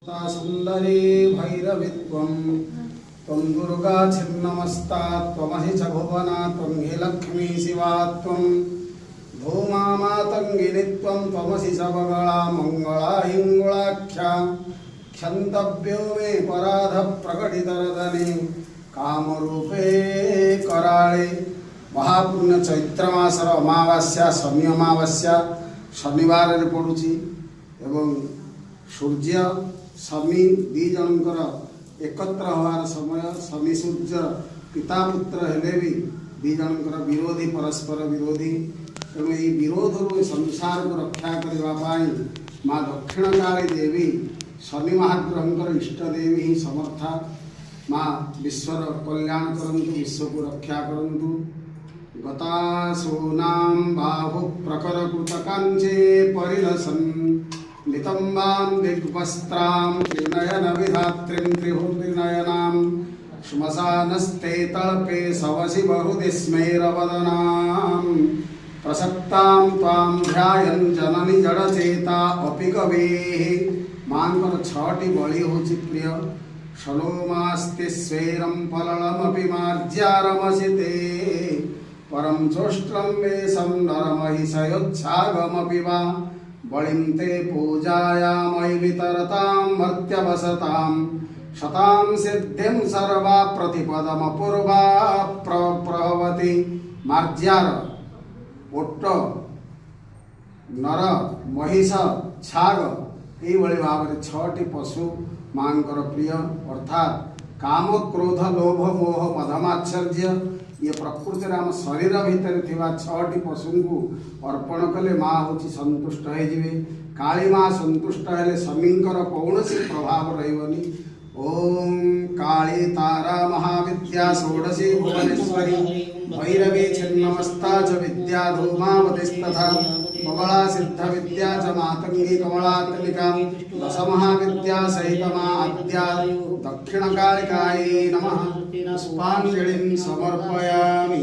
सुंदरी भैरवित्वं त्वं दुर्गा छिन्नमस्ता त्वमहि च भुवना त्वं हि लक्ष्मी शिवा त्वं धूमा मातंगिनी त्वं त्वमसि च बगला मंगला हिंगुलाख्या क्षन्तव्यो मे पराध प्रकटितरदने कामरूपे कराळे। महापुण्य चैत्र मासर अमावास्या शनि अमावास्या शनिवार रे पड़ुची एवं सूर्य शनि दी जनकर एकत्र होवार समय शनि सूर्य पिता पुत्र हेले भी दी जनकर विरोधी परस्पर विरोधी तेणु ये विरोध संसार को रक्षा करने माँ दक्षिणकाली देवी शनि महाग्रहंकर इष्ट देवी ही समर्था माँ विश्वर कल्याण करंतु विश्व को रक्षा करंतु। गतासूनां बाहु प्रकरकृतकाञ्चे परिलसन् नितम्बां दिग्वस्त्रां त्रिनयन विधात्रीं त्रिहुर्नयनां श्मशानस्ते तल्पे सवसि बहुदिस्मैरवदनां प्रसक्तां त्वां ध्यायन् जननि जडचेता अपि कवेः। मांकर छठी बलि होची प्रिय शलोमास्ति स्वेरं पललमपि मार्ज्यारमसिते परं चोष्ट्रं वेशं नरमहिषयोच्छागमपि वा बलिं ते पूजायामयि वितरतां मर्त्यवसतां शतां सिद्धिं सर्वा प्रतिपदमपूर्वा प्रभवति। मार्ज्यार ओट नर महिष छाग यही भाव में छटी पशु मांकर प्रिय अर्थात काम क्रोध लोभ मोह मधमाच्छर्य ये प्रकृति आम शरीर भितर थिबा छटी पशु को अर्पण कले माँ हूँ संतुष्ट हो काली माँ संतुष्ट हेले शनिंकर कौन प्रभाव रही। ओम काली तारा महाविद्या षोडशी भुवनेश्वरी भैरवी छिन्नमस्ता च विद्या धूमावतिस्तथा बगला सिद्ध विद्या च मातंगी कमलात्मिका दश महाविद्या सहित माँ आद्या दक्षिणकालिकायै नमः। पुष्पांजलिं समर्पयामि।